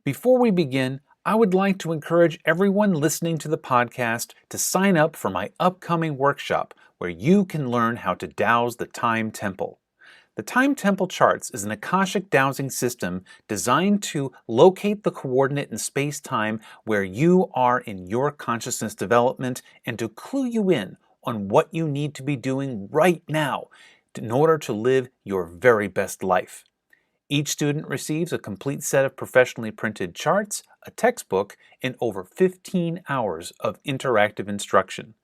Before we begin, I would like to encourage everyone listening to the podcast to sign up for my upcoming workshop where you can learn how to dowse the Time Temple. The Time Temple Charts is an Akashic dowsing system designed to locate the coordinate in space-time where you are in your consciousness development and to clue you in on what you need to be doing right now in order to live your very best life. Each student receives a complete set of professionally printed charts, a textbook, and over 15 hours of interactive instruction.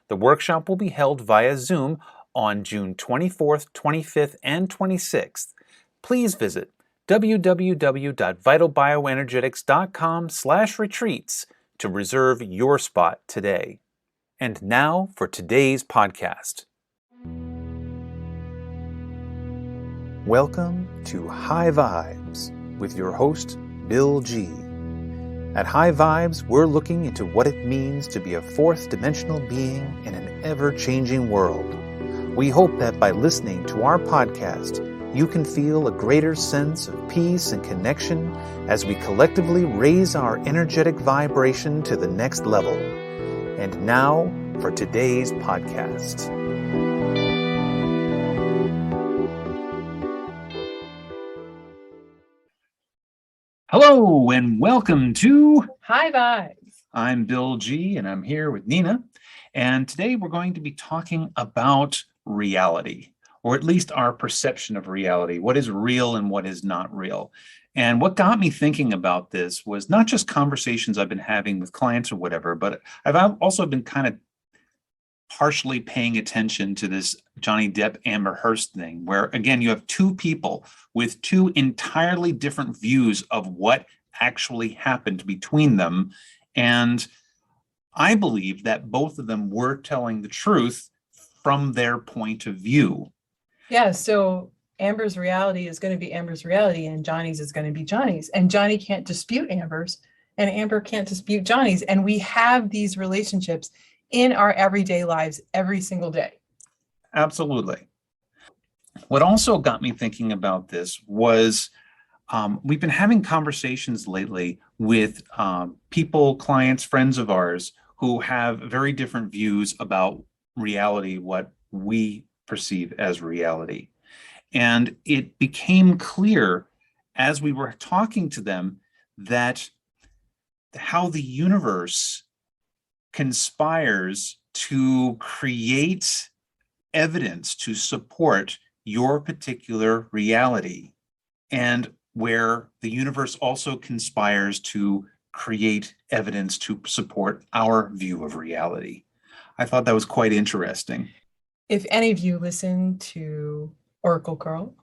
The workshop will be held via Zoom on June 24th, 25th, and 26th. Please visit www.vitalbioenergetics.com/retreats to reserve your spot today. And now for today's podcast. Welcome to High Vibes with your host, Bill G. At High Vibes, we're looking into what it means to be a fourth dimensional being in an ever-changing world. We hope that by listening to our podcast, you can feel a greater sense of peace and connection as we collectively raise our energetic vibration to the next level. And now for today's podcast. Hello and welcome to High Vibes. I'm Bill G and I'm here with Nina. And today we're going to be talking about reality, or at least our perception of reality, what is real and what is not real. And what got me thinking about this was not just conversations I've been having with clients or whatever, but I've also been kind of partially paying attention to this Johnny Depp Amber Heard thing, where again, you have two people with two entirely different views of what actually happened between them. And I believe that both of them were telling the truth from their point of view. Yeah, so Amber's reality is going to be Amber's reality and Johnny's is going to be Johnny's. And Johnny can't dispute Amber's and Amber can't dispute Johnny's. And we have these relationships in our everyday lives every single day. Absolutely. What also got me thinking about this was we've been having conversations lately with people, clients, friends of ours who have very different views about reality, what we perceive as reality. And it became clear as we were talking to them that how the universe conspires to create evidence to support your particular reality, and where the universe also conspires to create evidence to support our view of reality. I thought that was quite interesting. If any of you listen to Oracle Girl,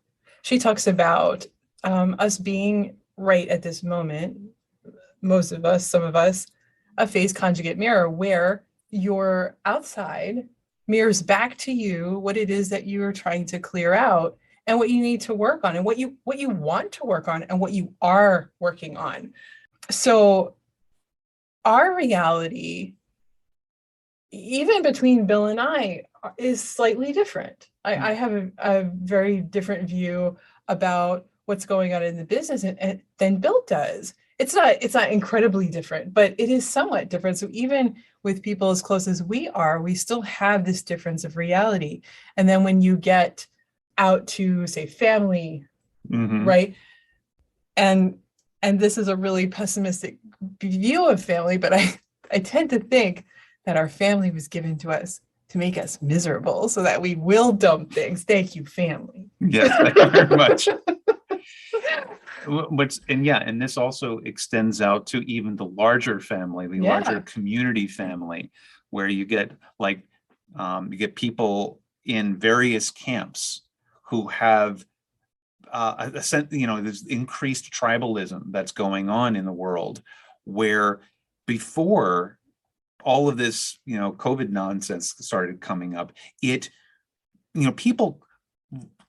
she talks about us being right at this moment, most of us, some of us, a phase conjugate mirror where your outside mirrors back to you what it is that you're trying to clear out and what you need to work on and what you want to work on and what you are working on. So our reality, even between Bill and I, is slightly different. I have a very different view about what's going on in the business than Bill does. It's not incredibly different, but it is somewhat different. So even with people as close as we are, we still have this difference of reality. And then when you get out to, say, family, right? And this is a really pessimistic view of family, but I tend to think that our family was given to us to make us miserable so that we will dump things. Thank you, family. Yes, thank you very much. And this also extends out to even the larger family, the larger community family, where you get people in various camps who have there's increased tribalism that's going on in the world, where before all of this, COVID nonsense started coming up, people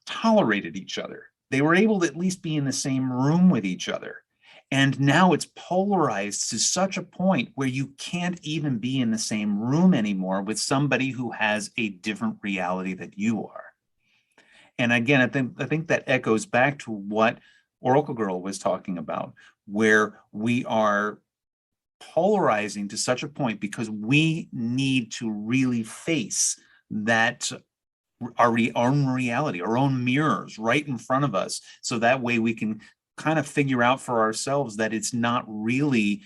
tolerated each other. They were able to at least be in the same room with each other. And now it's polarized to such a point where you can't even be in the same room anymore with somebody who has a different reality that you are. And again, I think that echoes back to what Oracle Girl was talking about, where we are polarizing to such a point because we need to really face that our own reality, our own mirrors right in front of us. So that way we can kind of figure out for ourselves that it's not really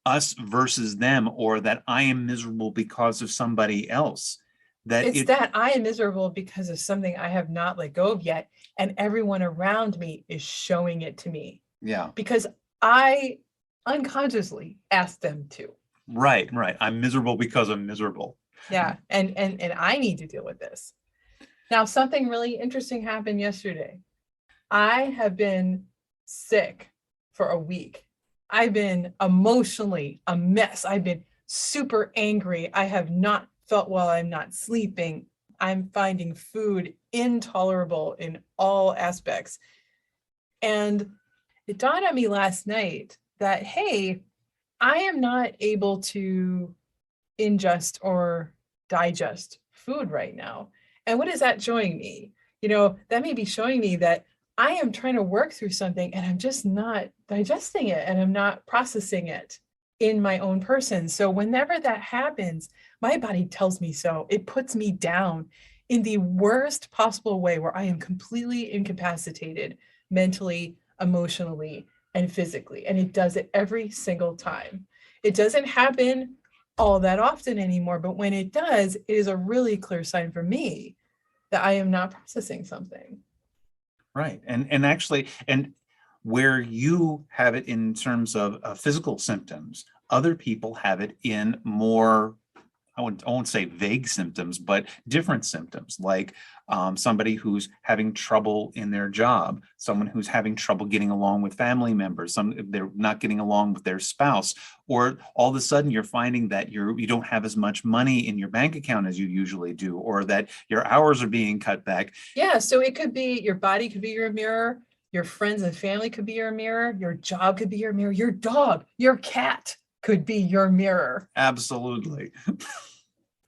us versus them, or that I am miserable because of somebody else. It's that I am miserable because of something I have not let go of yet, and everyone around me is showing it to me. Yeah. Because I unconsciously asked them to. Right. I'm miserable because I'm miserable. Yeah, and I need to deal with this. Now, something really interesting happened yesterday. I have been sick for a week. I've been emotionally a mess. I've been super angry. I have not felt well. I'm not sleeping. I'm finding food intolerable in all aspects. And it dawned on me last night that, hey, I am not able to ingest or digest food right now. And what is that showing me? That may be showing me that I am trying to work through something and I'm just not digesting it and I'm not processing it in my own person. So whenever that happens, my body tells me so. It puts me down in the worst possible way where I am completely incapacitated mentally, emotionally, and physically. And it does it every single time. It doesn't happen all that often anymore, but when it does, it is a really clear sign for me that I am not processing something. Right. And actually, and where you have it in terms of physical symptoms, other people have it in more, I won't say vague symptoms, but different symptoms, like somebody who's having trouble in their job, someone who's having trouble getting along with family members, they're not getting along with their spouse, or all of a sudden you're finding that you don't have as much money in your bank account as you usually do, or that your hours are being cut back. Yeah, so it could be your body could be your mirror, your friends and family could be your mirror, your job could be your mirror, your dog, your cat could be your mirror. Absolutely.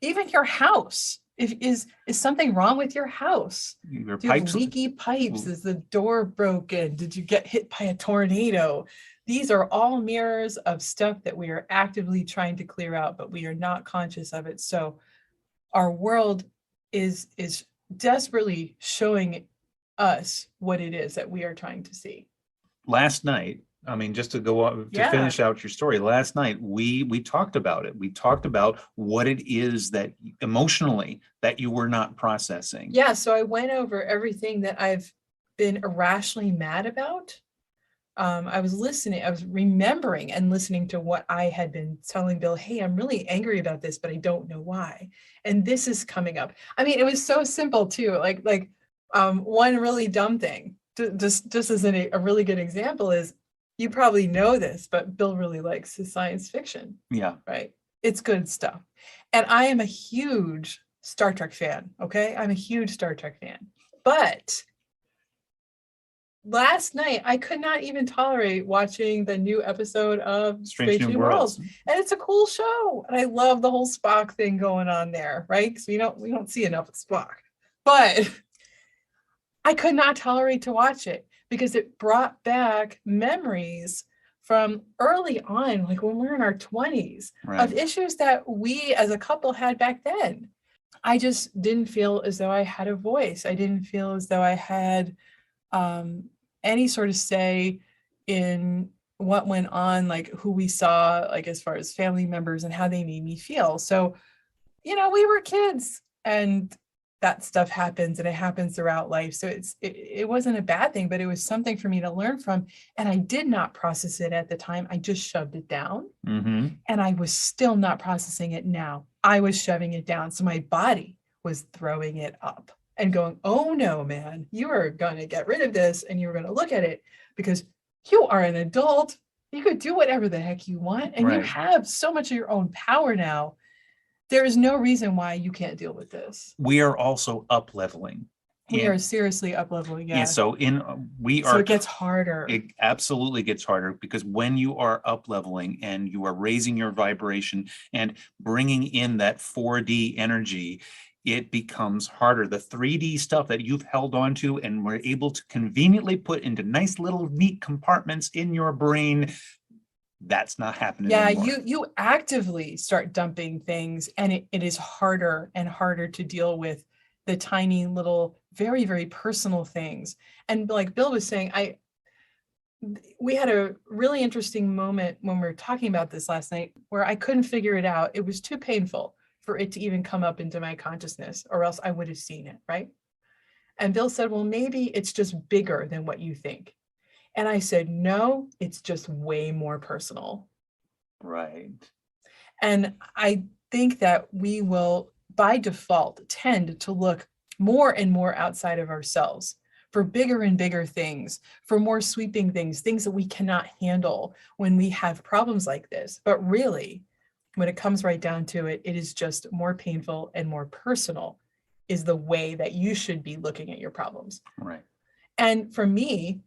Even your house. Is something wrong with your house? Your Do you have pipes. leaky pipes? Is the door broken? Did you get hit by a tornado? These are all mirrors of stuff that we are actively trying to clear out, but we are not conscious of it. So our world is desperately showing us what it is that we are trying to see. Last night, I mean, just to go on to finish out your story, last night we talked about it. We talked about what it is that emotionally that you were not processing. Yeah, so I went over everything that I've been irrationally mad about. I was remembering and listening to what I had been telling Bill, hey, I'm really angry about this, but I don't know why. And this is coming up. I mean, it was so simple too. Like one really dumb thing, just as a really good example is, you probably know this, but Bill really likes his science fiction. Yeah. Right. It's good stuff. And I am a huge Star Trek fan. Okay. I'm a huge Star Trek fan. But last night, I could not even tolerate watching the new episode of Strange New Worlds. And it's a cool show. And I love the whole Spock thing going on there, right? Because we don't see enough of Spock. But I could not tolerate to watch it because it brought back memories from early on, like when we were in our 20s, of issues that we as a couple had back then. I just didn't feel as though I had a voice. I didn't feel as though I had any sort of say in what went on, like who we saw, like as far as family members and how they made me feel. So, we were kids and that stuff happens, and it happens throughout life. So it wasn't a bad thing, but it was something for me to learn from. And I did not process it at the time. I just shoved it down. Mm-hmm. And I was still not processing it now. I was shoving it down. So my body was throwing it up and going, oh no, man, you are going to get rid of this and you're going to look at it because you are an adult. You could do whatever the heck you want. And you have so much of your own power now. There is no reason why you can't deal with this. We are also up leveling. We are seriously up leveling. Yeah. So it gets harder. It absolutely gets harder because when you are up leveling and you are raising your vibration and bringing in that 4D energy, it becomes harder. The 3D stuff that you've held onto and were able to conveniently put into nice little neat compartments in your brain, that's not happening anymore. You actively start dumping things, and it is harder and harder to deal with the tiny little, very, very personal things. And like Bill was saying, we had a really interesting moment when we were talking about this last night where I couldn't figure it out. It was too painful for it to even come up into my consciousness, or else I would have seen it, right? And Bill said, well, maybe it's just bigger than what you think. And I said, no, it's just way more personal. Right. And I think that we will, by default, tend to look more and more outside of ourselves for bigger and bigger things, for more sweeping things, things that we cannot handle when we have problems like this. But really, when it comes right down to it, it is just more painful and more personal is the way that you should be looking at your problems. Right. And for me,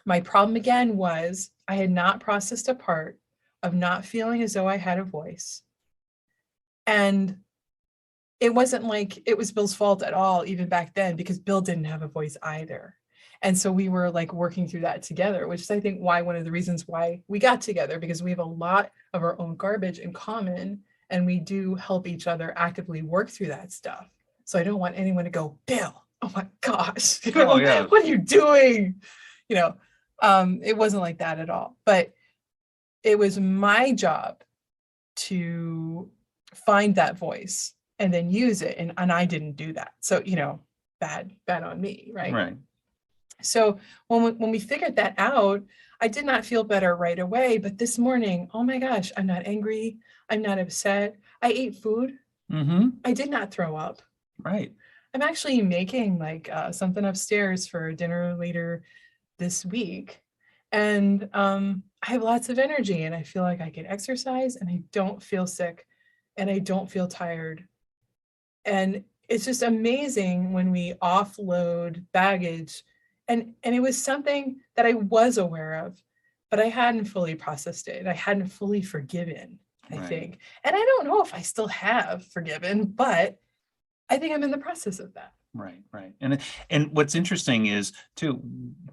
my problem again was I had not processed a part of not feeling as though I had a voice. And it wasn't like it was Bill's fault at all, even back then, because Bill didn't have a voice either. And so we were like working through that together, which is, I think, why one of the reasons why we got together, because we have a lot of our own garbage in common, and we do help each other actively work through that stuff. So I don't want anyone to go, Bill, oh my gosh, Yeah. What are you doing? It wasn't like that at all. But it was my job to find that voice and then use it. And I didn't do that. So, bad on me, right? Right. So when we figured that out, I did not feel better right away. But this morning, oh my gosh, I'm not angry. I'm not upset. I ate food. Mm-hmm. I did not throw up. Right. I'm actually making something upstairs for dinner later this week. And I have lots of energy, and I feel like I can exercise, and I don't feel sick, and I don't feel tired. And it's just amazing when we offload baggage. And it was something that I was aware of, but I hadn't fully processed it. I hadn't fully forgiven, I think. And I don't know if I still have forgiven, but I think I'm in the process of that. Right. And what's interesting is, too,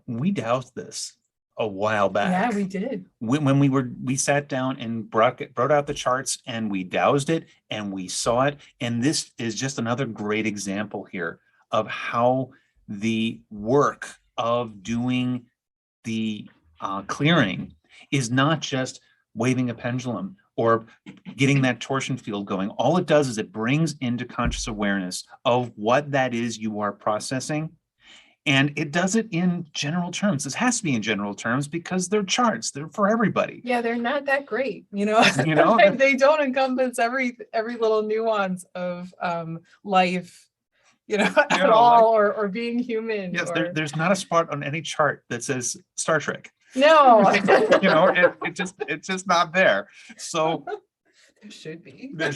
we doused this a while back. Yeah, we did. When we sat down and brought out the charts, and we doused it and we saw it. And this is just another great example here of how the work of doing the clearing is not just waving a pendulum or getting that torsion field going. All it does is it brings into conscious awareness of what that is you are processing. And it does it in general terms. This has to be in general terms because they're charts. They're for everybody. Yeah, they're not that great. They don't encompass every little nuance of life, at all, or being human. Yes, there's not a spot on any chart that says Star Trek. No. It's just not there. So there should be. But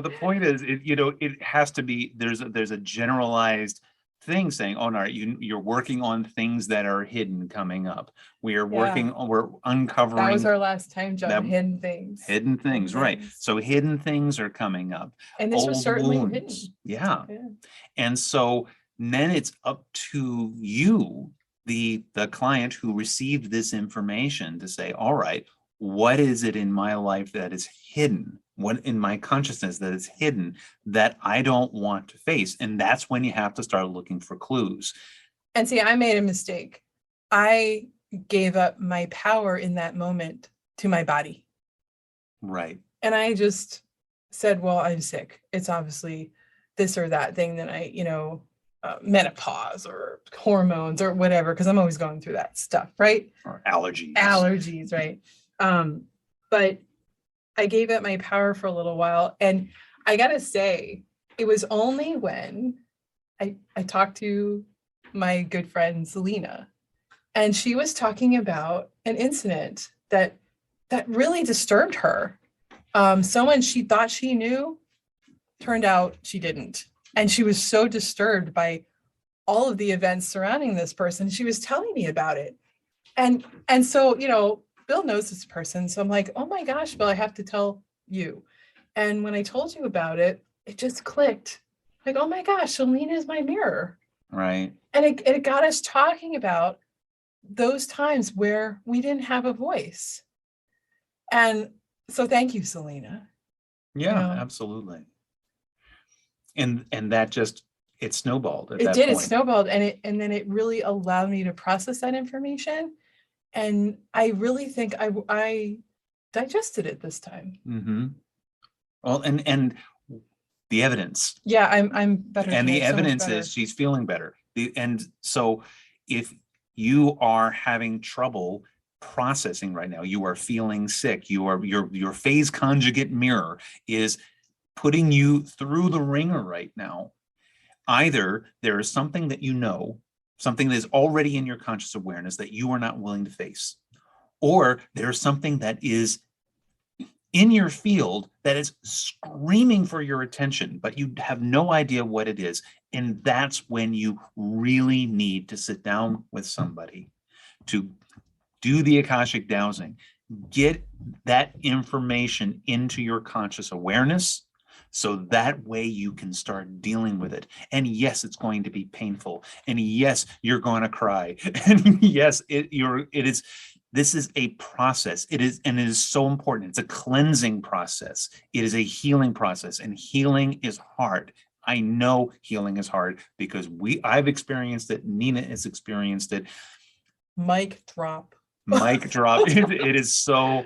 the point is, it has to be, there's a generalized thing saying, oh no, you're working on things that are hidden coming up. We're uncovering. That was our last time, John. Hidden things. Right. So hidden things are coming up. And this was certainly hidden. Yeah. And so then it's up to you, the client who received this information, to say, all right, what is it in my life that is hidden? What in my consciousness that is hidden that I don't want to face? And that's when you have to start looking for clues. And see, I made a mistake. I gave up my power in that moment to my body. Right. And I just said, well, I'm sick. It's obviously this or that thing that menopause or hormones or whatever, because I'm always going through that stuff, right? Or allergies. Allergies, right. But I gave it my power for a little while. And I got to say, it was only when I talked to my good friend, Selena, and she was talking about an incident that really disturbed her. Someone she thought she knew, turned out she didn't. And she was so disturbed by all of the events surrounding this person. She was telling me about it. And so, Bill knows this person. So I'm like, oh my gosh, Bill, I have to tell you. And when I told you about it, it just clicked. Like, oh my gosh, Selena is my mirror. Right. And it got us talking about those times where we didn't have a voice. And so thank you, Selena. Yeah, absolutely. And that just, it snowballed at It that did, point. it snowballed, and then it really allowed me to process that information. And I really think I digested it this time. Mm-hmm. Well, and the evidence. Yeah, I'm better. And the so much evidence better. is she's feeling better. And so if you are having trouble processing right now, you are feeling sick, your phase conjugate mirror is putting you through the ringer right now. Either there is something that you know, something that is already in your conscious awareness that you are not willing to face, or there's something that is in your field that is screaming for your attention, but you have no idea what it is. And that's when you really need to sit down with somebody to do the Akashic dowsing, get that information into your conscious awareness, so that way you can start dealing with it. And yes, it's going to be painful. And yes, you're going to cry. And yes, this is a process. It is so important. It's a cleansing process. It is a healing process, and healing is hard. I know healing is hard because I've experienced it. Nina has experienced it. Mic drop. Mic drop. It is so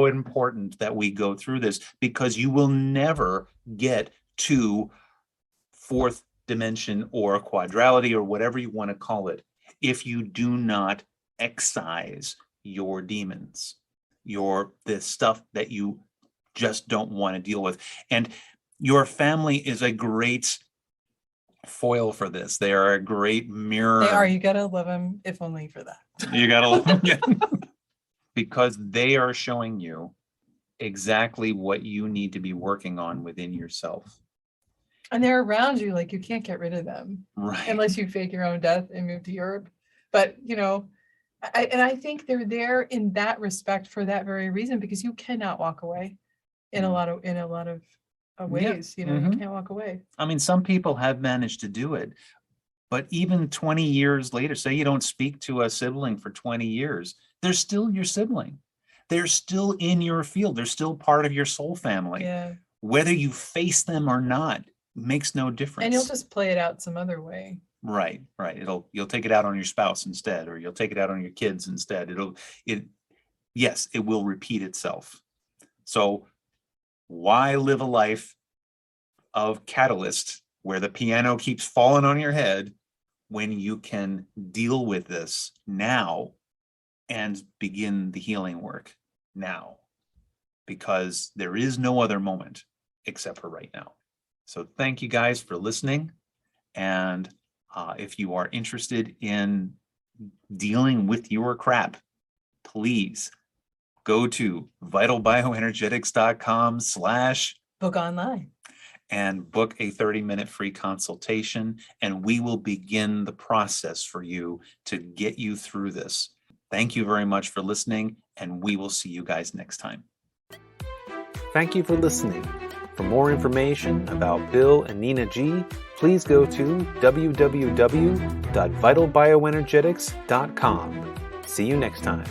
important that we go through this, because you will never get to fourth dimension or quadrality or whatever you want to call it if you do not excise your demons, the stuff that you just don't want to deal with. And your family is a great foil for this. They are a great mirror. They are. You gotta love them, if only for that. You gotta love them. Yeah. Because they are showing you exactly what you need to be working on within yourself. And they're around you, like you can't get rid of them, right? Unless you fake your own death and move to Europe. But I think they're there in that respect for that very reason, because you cannot walk away in a lot of ways. You can't walk away. I mean, some people have managed to do it, but even 20 years later, say you don't speak to a sibling for 20 years, they're still your sibling. They're still in your field. They're still part of your soul family. Yeah. Whether you face them or not makes no difference. And you'll just play it out some other way. Right. You'll take it out on your spouse instead, or you'll take it out on your kids instead. Yes, it will repeat itself. So why live a life of catalyst where the piano keeps falling on your head when you can deal with this now and begin the healing work now? Because there is no other moment except for right now. So thank you guys for listening. And if you are interested in dealing with your crap, please go to vitalbioenergetics.com/book online and book a 30-minute free consultation, and we will begin the process for you to get you through this. Thank you very much for listening, and we will see you guys next time. Thank you for listening. For more information about Bill and Nina G, please go to www.vitalbioenergetics.com. See you next time.